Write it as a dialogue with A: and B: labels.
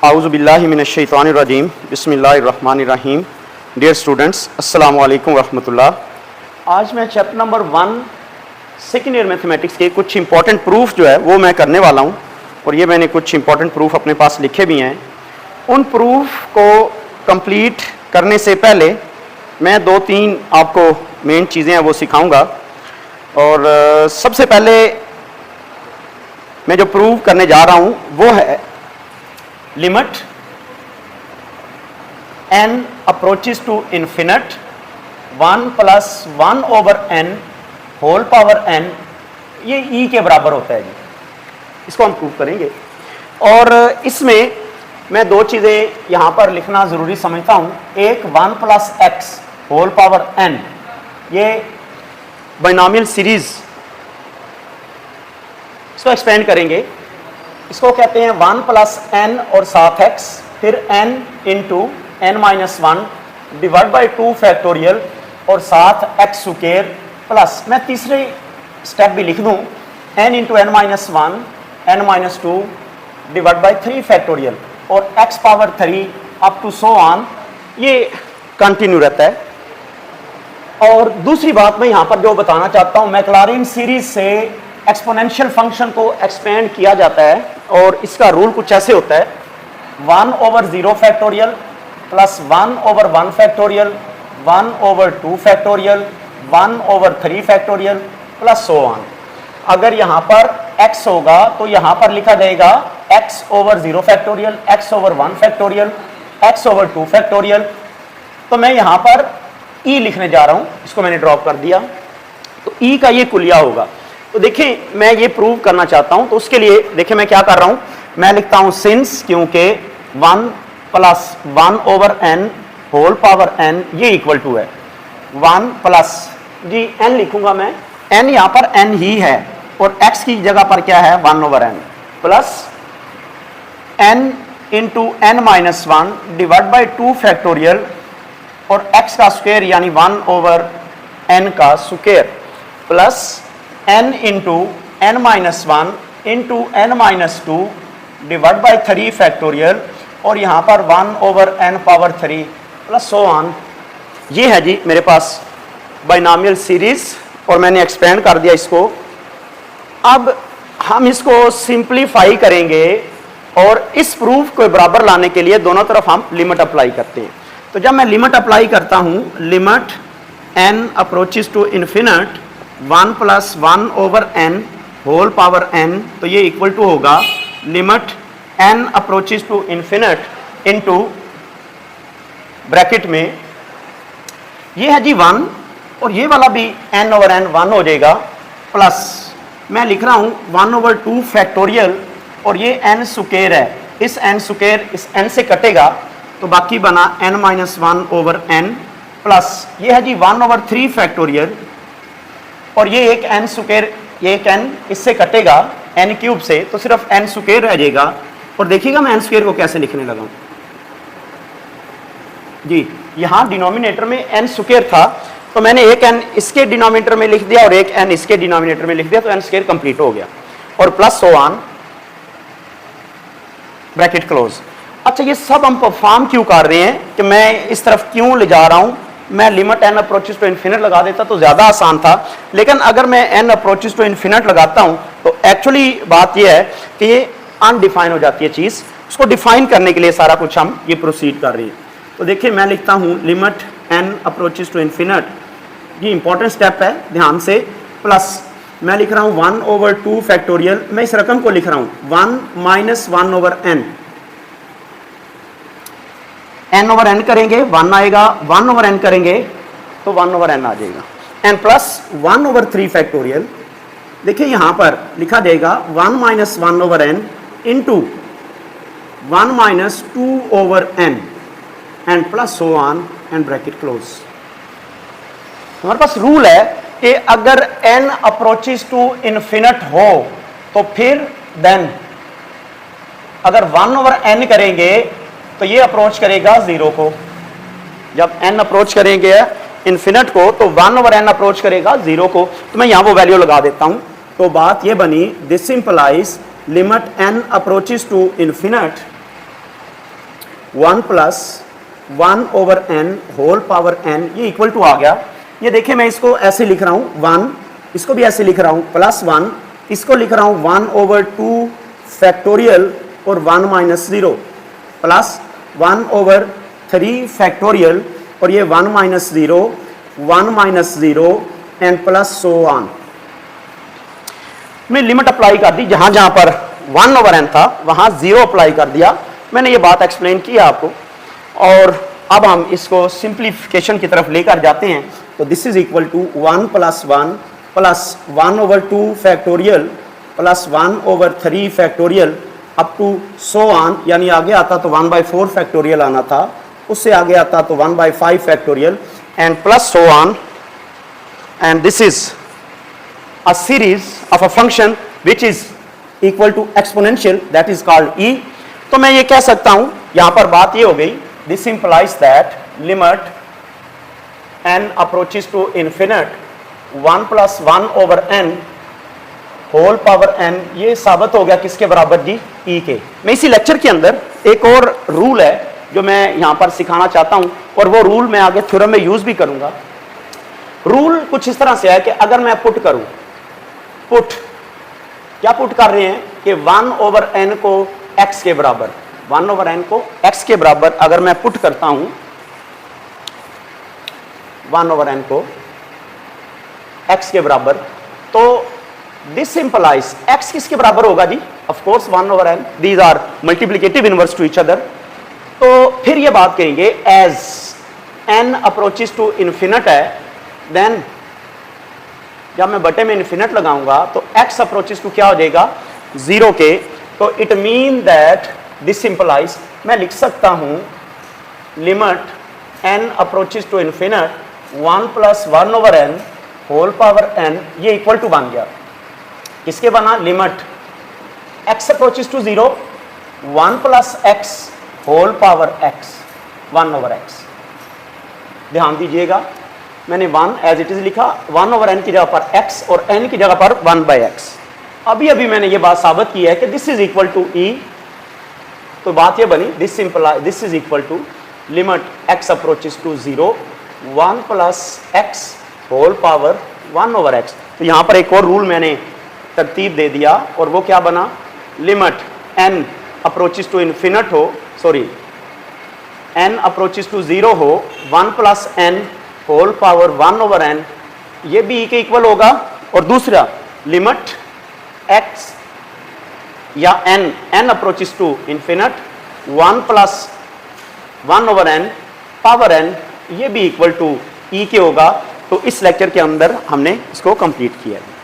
A: आऊज़ुबिल्लाहि मिनश्शैतानिर्रजीम बिस्मिल्लाहिर्रहमानिर्रहीम। Dear students, अस्सलाम वालेकुम रहमतुल्लाह। आज मैं chapter number 1 second year mathematics के कुछ इंपॉर्टेंट प्रूफ जो है वो मैं करने वाला हूँ, और ये मैंने कुछ इंपॉर्टेंट प्रूफ अपने पास लिखे भी हैं। उन प्रूफ को कंप्लीट करने से पहले मैं 2-3 आपको मेन चीज़ें हैं वो सिखाऊंगा। और सबसे पहले मैं जो प्रूव करने जा रहा हूँ वो है limit n approaches to infinite 1 + 1/n whole power n, ये e के बराबर होता है जी। इसको हम प्रूव करेंगे, और इसमें मैं 2 चीज़ें यहाँ पर लिखना ज़रूरी समझता हूँ। एक 1 + x होल पावर n, ये बाइनोमियल सीरीज, इसको एक्सपेंड करेंगे। इसको कहते हैं 1 + n और साथ x, फिर n × n-1 divide by 2 factorial और साथ x स्क्वायर प्लस, मैं तीसरे स्टेप भी लिख दूं, n × n-1 n-2 divide by 3 factorial और x power 3 up to so on, ये कंटिन्यू रहता है। और दूसरी बात मैं यहाँ पर जो बताना चाहता हूँ, मैक्लॉरिन सीरीज से एक्सपोनेंशियल फंक्शन को एक्सपेंड किया जाता है, और इसका रूल कुछ ऐसे होता है 1/0 factorial plus 1/1 factorial 1/2 factorial 1/3 factorial plus so on. अगर यहाँ पर x होगा तो यहाँ पर लिखा जाएगा x/0 factorial, x/1 factorial, x/2 factorial. तो मैं यहाँ पर e लिखने जा रहा हूँ, इसको मैंने ड्रॉप कर दिया, तो e का ये कुलिया होगा। तो देखिए मैं ये प्रूव करना चाहता हूं, तो उसके लिए देखिए मैं क्या कर रहा हूं, मैं लिखता हूं सिंस, क्योंकि 1 + 1/n होल पावर n ये इक्वल टू है 1 प्लस जी n लिखूंगा मैं, n यहां पर n ही है और x की जगह पर क्या है 1/n plus n × n-1 divide by 2 factorial और x का स्क्वायर यानी 1/n का square plus n × n-1 × n-2 divide by 3 factorial और यहाँ पर 1/n power 3 plus so on. ये है जी मेरे पास बाइनोमियल सीरीज, और मैंने एक्सपेंड कर दिया इसको। अब हम इसको सिंप्लीफाई करेंगे, और इस प्रूफ को बराबर लाने के लिए दोनों तरफ हम लिमिट अप्लाई करते हैं। तो जब मैं लिमिट अप्लाई करता हूँ, limit n approaches to infinite 1 + 1/n whole power n, तो ये इक्वल टू होगा limit n approaches to infinite into bracket में ये है जी 1, और ये वाला भी n/n 1 हो जाएगा, प्लस मैं लिख रहा हूँ 1/2 फैक्टोरियल, और ये n स्क्वायर है, इस n स्क्वायर इस n से कटेगा तो बाकी बना n-1/n प्लस ये है जी 1/3 फैक्टोरियल, और ये एक n स्क्वायर, ये एक n इससे कटेगा n³ से, तो सिर्फ n स्क्वायर रह जाएगा। और देखिएगा मैं n स्क्वायर को कैसे लिखने लगा हूं जी, यहां डिनोमिनेटर में n स्क्वायर था, तो मैंने एक n इसके डिनोमिनेटर में लिख दिया और एक n इसके डिनोमिनेटर में लिख दिया, तो n स्क्वायर कंप्लीट हो गया, और plus so on bracket close. अच्छा, ये सब हम परफॉर्म क्यों कर रहे हैं कि मैं इस तरफ क्यों ले जा रहा हूं, मैं limit n approaches to infinite लगा देता तो ज़्यादा आसान था, लेकिन अगर मैं n अप्रोचेस टू इन्फिनिट लगाता हूं तो एक्चुअली बात यह है कि ये अनडिफाइन हो जाती है चीज़। उसको डिफाइन करने के लिए सारा कुछ हम ये प्रोसीड कर रहे हैं। तो देखिए मैं लिखता हूं limit n approaches to infinite, ये इंपॉर्टेंट स्टेप है ध्यान से, प्लस मैं लिख रहा हूँ 1/2 फैक्टोरियल, मैं इस रकम को लिख रहा हूँ 1 - 1/n, n/n करेंगे 1 आएगा, 1/n करेंगे तो 1/n आ जाएगा, n प्लस 1/3 फैक्टोरियल। देखिए यहाँ पर लिखा जाएगा 1 - 1/n into 1 - 2/n and plus so on and bracket close. हमारे पास रूल है कि अगर n अप्रोचेस टू इन्फिनिट हो तो फिर देन अगर 1/n करेंगे तो ये अप्रोच करेगा 0 को, जब n अप्रोच करेंगे इन्फिनिट को तो 1/n अप्रोच करेगा 0 को, तो मैं यहाँ वो वैल्यू लगा देता हूँ। तो बात ये बनी, this implies limit n approaches to infinite 1 plus 1 over n whole power n, ये इक्वल टू आ गया। ये देखिए मैं इसको ऐसे लिख रहा हूँ 1, इसको भी ऐसे लिख रहा हूँ प्लस 1, इसको लिख रहा हूँ 1 ओवर 2 फैक्टोरियल और 1 माइनस 0 प्लस 1 ओवर 3 फैक्टोरियल और ये 1 minus 0, 1 minus 0 and plus so on. मैं लिमिट अप्लाई कर दी, जहां जहां पर 1 ओवर n था वहां 0 अप्लाई कर दिया। मैंने ये बात एक्सप्लेन की आपको, और अब हम इसको सिंप्लीफिकेशन की तरफ लेकर जाते हैं। तो this is equal to 1 plus 1 plus 1 over 2 factorial plus 1 over 3 factorial up to so on, यानी आगे आता तो 1/4 फैक्टोरियल आना था, उससे आगे आता तो 1/5 factorial and plus so on, and this is a series of a function which is equal to exponential, that is called e। तो मैं ये कह सकता हूं, यहां पर बात ये हो गई, this implies that limit n approaches to infinite 1 plus 1 over n whole power n, ये साबित हो गया किसके बराबर जी, e के। मैं इसी लेक्चर के अंदर एक और रूल है जो मैं यहां पर सिखाना चाहता हूं, और वो रूल मैं आगे थ्योरम में यूज भी करूंगा। रूल कुछ इस तरह से है कि अगर मैं पुट करूं, पुट क्या पुट कर रहे हैं कि 1 ओवर n को x के बराबर, 1 ओवर n को x के बराबर अगर मैं पुट करता हूं, 1 ओवर n को x के बराबर, तो दिस इंप्लाइज x किसके बराबर होगा जी, of course 1 over n, these are multiplicative inverse to each other. तो फिर ये बात करेंगे as n approaches to infinite है, देन जब मैं बटे में इन्फिनिट लगाऊंगा तो x अप्रोचेस टू क्या हो जाएगा, 0 के। तो it mean that this implies, मैं लिख सकता हूं limit n approaches to infinite 1 plus 1 over n whole power n, ये इक्वल टू बन गया, किसके बना, limit x approaches to 0 1 plus x whole power x 1 over x। ध्यान दीजिएगा मैंने 1 एज इट इज लिखा, 1 ओवर n की जगह पर x और n की जगह पर 1/x। अभी अभी मैंने ये बात साबित की है कि this is equal to e, तो बात ये बनी this is equal to limit x approaches to 0 1 plus x whole power 1 over x। तो यहां पर एक और रूल मैंने तरतीब दे दिया, और वो क्या बना, limit n approaches to infinite हो, सॉरी n अप्रोचेस टू 0 हो 1 plus n whole power 1 over n, ये भी e के इक्वल होगा। और दूसरा लिमिट x या n approaches to infinite 1 plus 1 over n power n, ये भी इक्वल टू e के होगा। तो इस लेक्चर के अंदर हमने इसको कंप्लीट किया है।